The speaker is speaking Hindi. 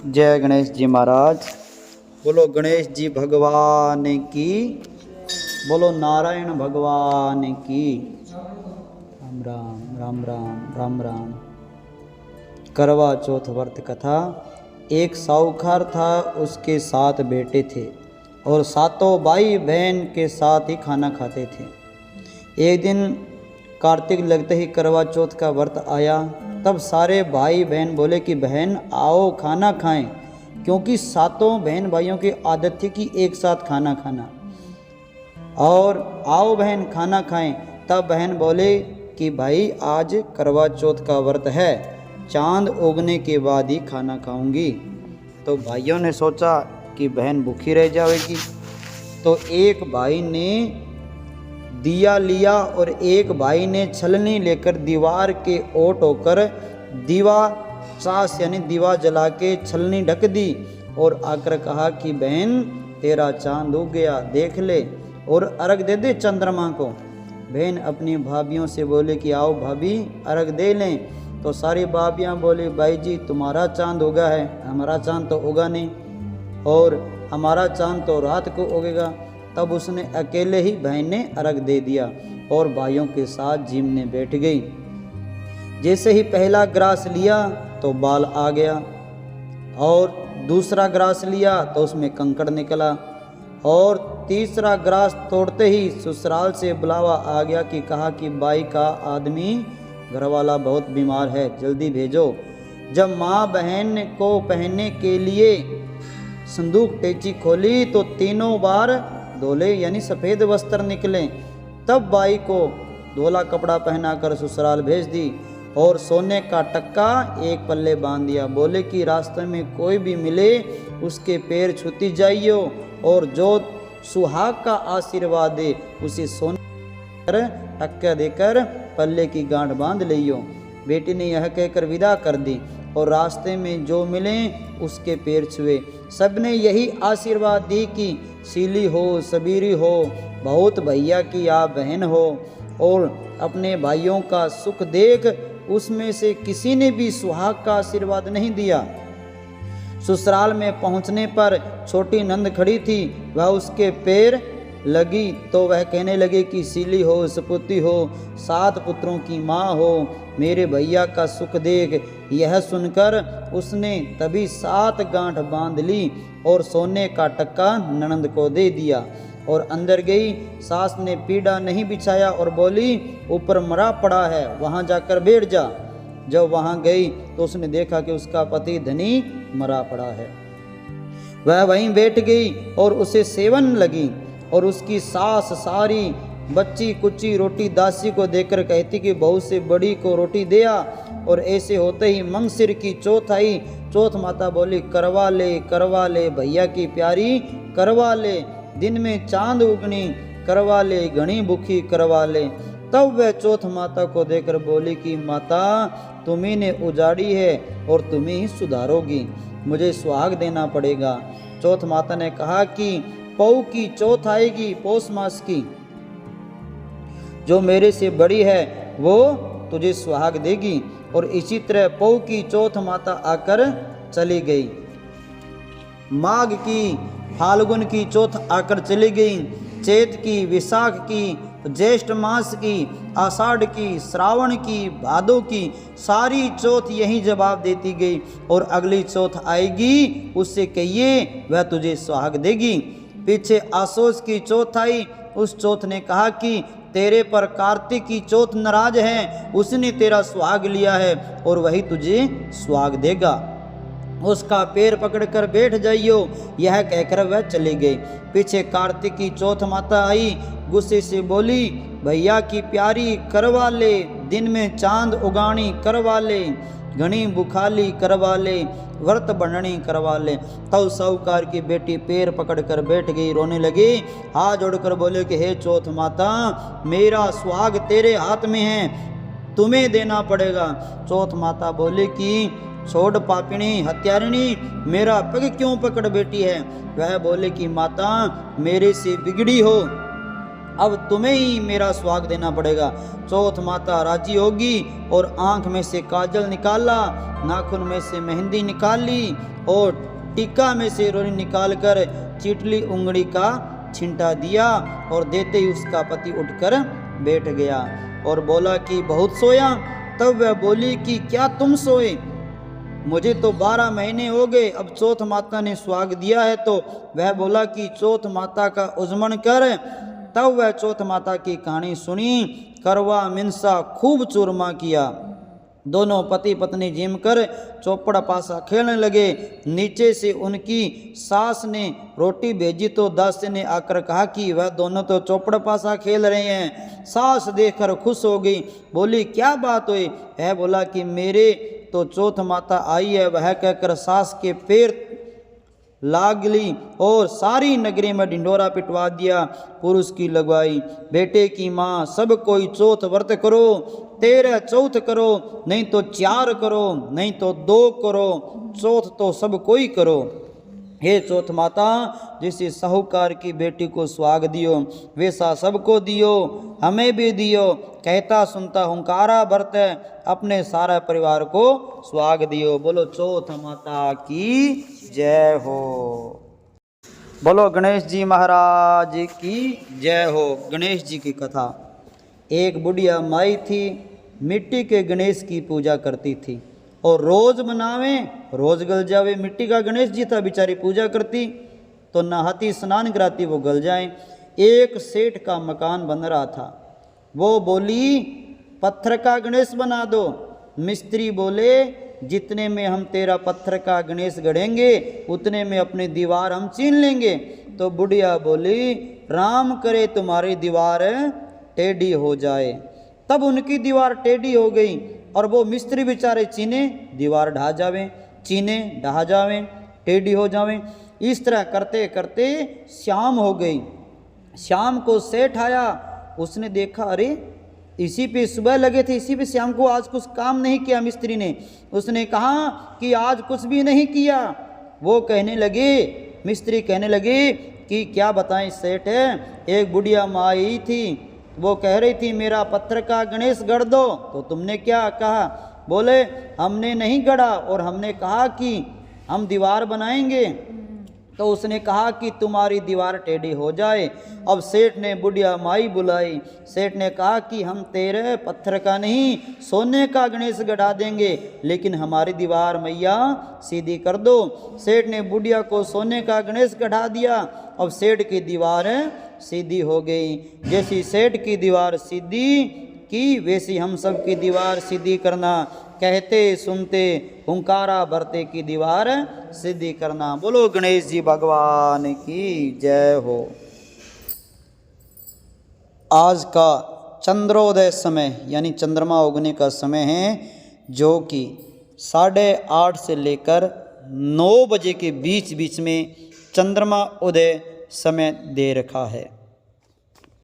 जय गणेश जी महाराज। बोलो गणेश जी भगवान की, बोलो नारायण भगवान की। राम राम राम राम राम राम। करवा चौथ व्रत कथा। एक साहूकार था, उसके 7 बेटे थे और सातों भाई बहन के साथ ही खाना खाते थे। एक दिन कार्तिक लगते ही करवा चौथ का व्रत आया। तब सारे भाई बहन बोले कि बहन आओ खाना खाएं, क्योंकि सातों बहन भाइयों की आदत थी कि एक साथ खाना खाना। और आओ बहन खाना खाएं। तब बहन बोले कि भाई आज करवा चौथ का व्रत है, चांद उगने के बाद ही खाना खाऊंगी। तो भाइयों ने सोचा कि बहन भूखी रह जाएगी। तो एक भाई ने दिया लिया और एक भाई ने छलनी लेकर दीवार के ओट होकर दीवा चास यानी दीवा जला के छलनी ढक दी और आकर कहा कि बहन तेरा चांद उग गया, देख ले और अर्घ दे दे चंद्रमा को। बहन अपनी भाभियों से बोले कि आओ भाभी अर्घ दे लें। तो सारी भाभियाँ बोली भाई जी तुम्हारा चांद उगा है, हमारा चांद तो उगा नहीं, और हमारा चांद तो रात को उगेगा। तब उसने अकेले ही बहन ने अर्घ दे दिया और भाइयों के साथ जीमने बैठ गई। जैसे ही पहला ग्रास लिया तो बाल आ गया और दूसरा ग्रास लिया तो उसमें कंकड़ निकला और तीसरा ग्रास तोड़ते ही ससुराल से बुलावा आ गया कि कहा कि बाई का आदमी घरवाला बहुत बीमार है, जल्दी भेजो। जब माँ बहन को पहनने के लिए संदूक टेची खोली तो तीनों बार धोले यानी सफ़ेद वस्त्र निकले। तब बाई को धोला कपड़ा पहनाकर ससुराल भेज दी और सोने का टक्का एक पल्ले बांध दिया। बोले कि रास्ते में कोई भी मिले उसके पैर छूती जाइयो और जो सुहाग का आशीर्वाद दे उसे सोने पर टक्का देकर पल्ले की गांठ बांध लियो। बेटी ने यह कहकर विदा कर दी और रास्ते में जो मिले उसके पैर छुए। सबने यही आशीर्वाद दी कि सीली हो, सबीरी हो, बहुत भैया की आप बहन हो और अपने भाइयों का सुख देख उसमें से किसी ने भी सुहाग का आशीर्वाद नहीं दिया। ससुराल में पहुंचने पर छोटी नंद खड़ी थी, वह उसके पैर लगी तो वह कहने लगे कि सीली हो, सपुती हो, 7 पुत्रों की माँ हो, मेरे भैया का सुख देख। यह सुनकर उसने तभी 7 गांठ बांध ली और सोने का टक्का ननंद को दे दिया और अंदर गई। सास ने पीड़ा नहीं बिछाया और बोली ऊपर मरा पड़ा है, वहाँ जाकर बैठ जा। जब वहाँ गई तो उसने देखा कि उसका पति धनी मरा पड़ा है। वह वहीं बैठ गई और उसे सेवन लगी और उसकी सास सारी बच्ची कुच्ची रोटी दासी को देकर कहती कि बहू से बड़ी को रोटी दिया। और ऐसे होते ही मंगसिर की चौथ आई। चौथ माता बोली करवा ले भैया की प्यारी करवा ले, दिन में चांद उगनी करवा ले, घनी भूखी करवा ले। तब वह चौथ माता को देखकर बोली कि माता तुम्ही ने उजाड़ी है और तुम्ही ही सुधारोगी, मुझे सुहाग देना पड़ेगा। चौथ माता ने कहा कि पौ की चौथ आएगी पौष मास की, जो मेरे से बड़ी है वो तुझे सुहाग देगी। और इसी तरह पौ की चौथ माता आकर चली गई। माघ की फाल्गुन की चौथ आकर चली गई। चैत की, विशाख की, ज्येष्ठ मास की, आषाढ़ की, श्रावण की, भादों की सारी चौथ यही जवाब देती गई। और अगली चौथ आएगी उससे कहिए वह तुझे सुहाग देगी। पीछे आसोस की चौथ आई। उस चौथ ने कहा कि तेरे पर कार्तिक की चौथ नाराज है, उसने तेरा सुहाग लिया है और वही तुझे सुहाग देगा, उसका पैर पकड़कर बैठ जाइयो। यह कहकर वह चली गई। पीछे कार्तिक की चौथ माता आई, गुस्से से बोली भैया की प्यारी करवा ले, दिन में चांद उगानी करवा ले, घनी बुखाली करवा ले, व्रत बंधनी करवा ले। तब साहूकार की बेटी पैर पकड़कर बैठ गई, रोने लगी, हाथ जोड़कर बोले कि हे चौथ माता मेरा सुहाग तेरे हाथ में है, तुम्हें देना पड़ेगा। चौथ माता बोले कि छोड़ पापिणी हत्यारिणी, मेरा पग क्यों पकड़ बैठी है। वह बोले कि माता मेरे से बिगड़ी हो, अब तुम्हें ही मेरा सुहाग देना पड़ेगा। चौथ माता राजी होगी और आंख में से काजल निकाला, नाखून में से मेहंदी निकाली और टीका में से रोली निकाल कर चिटली उंगली का छिंटा दिया और देते ही उसका पति उठकर बैठ गया और बोला कि बहुत सोया। तब वह बोली कि क्या तुम सोए? मुझे तो 12 महीने हो गए, अब चौथ माता ने सुहाग दिया है। तो वह बोला कि चौथ माता का उजमन कर। तब वह चौथ माता की कहानी सुनी, करवा मिनसा खूब चूरमा किया। दोनों पति पत्नी जिम कर चौपड़ पासा खेलने लगे। नीचे से उनकी सास ने रोटी भेजी तो दासी ने आकर कहा कि वह दोनों तो चौपड़ पासा खेल रहे हैं। सास देखकर खुश हो गई, बोली क्या बात हुई? वह बोला कि मेरे तो चौथ माता आई है। वह कहकर सास के पैर लाग ली और सारी नगरी में ढिंढोरा पिटवा दिया। पुरुष की लगवाई, बेटे की माँ, सब कोई चौथ व्रत करो, 13 चौथ करो, नहीं तो 4 करो, नहीं तो 2 करो, चौथ तो सब कोई करो। हे चौथ माता, जिस साहूकार की बेटी को सुहाग दियो वैसा सबको दियो, हमें भी दियो। कहता सुनता हुंकारा भरत, अपने सारा परिवार को सुहाग दियो। बोलो चौथ माता की जय हो। बोलो गणेश जी महाराज की जय हो। गणेश जी की कथा। एक बुढ़िया माई थी, मिट्टी के गणेश की पूजा करती थी और रोज मनावे रोज गल जावे। मिट्टी का गणेश जी था, बेचारी पूजा करती तो नहाती स्नान कराती वो गल जाए। एक सेठ का मकान बन रहा था, वो बोली पत्थर का गणेश बना दो। मिस्त्री बोले जितने में हम तेरा पत्थर का गणेश गढ़ेंगे उतने में अपनी दीवार हम छीन लेंगे। तो बुढ़िया बोली राम करे तुम्हारी दीवार टेढ़ी हो जाए। तब उनकी दीवार टेढ़ी हो गई और वो मिस्त्री बेचारे चीने दीवार ढा जावे, चीने ढहा जावे, टेढ़ी हो जावे। इस तरह करते करते शाम हो गई। शाम को सेठ आया, उसने देखा अरे इसी पे सुबह लगे थे, इसी पे शाम को आज कुछ काम नहीं किया मिस्त्री ने। उसने कहा कि आज कुछ भी नहीं किया। वो कहने लगे, मिस्त्री कहने लगे कि क्या बताएं सेठ है, एक बुढ़िया माई थी, वो कह रही थी मेरा पत्थर का गणेश गढ़ दो। तो तुमने क्या कहा? बोले हमने नहीं गढ़ा और हमने कहा कि हम दीवार बनाएंगे। तो उसने कहा कि तुम्हारी दीवार टेढ़ी हो जाए। अब सेठ ने बुढ़िया माई बुलाई। सेठ ने कहा कि हम तेरे पत्थर का नहीं सोने का गणेश गढ़ा देंगे, लेकिन हमारी दीवार मैया सीधी कर दो। सेठ ने बुढ़िया को सोने का गणेश गढ़ा दिया। अब सेठ की दीवार सीधी हो गई। जैसी सेठ की दीवार सीधी की वैसी हम सब की दीवार सीधी करना। कहते सुनते हुंकारा भरते की दीवार सीधी करना। बोलो गणेश जी भगवान की जय हो। आज का चंद्रोदय समय यानी चंद्रमा उगने का समय है, जो कि 8:30 से लेकर 9 बजे के बीच बीच में चंद्रमा उदय समय दे रखा है।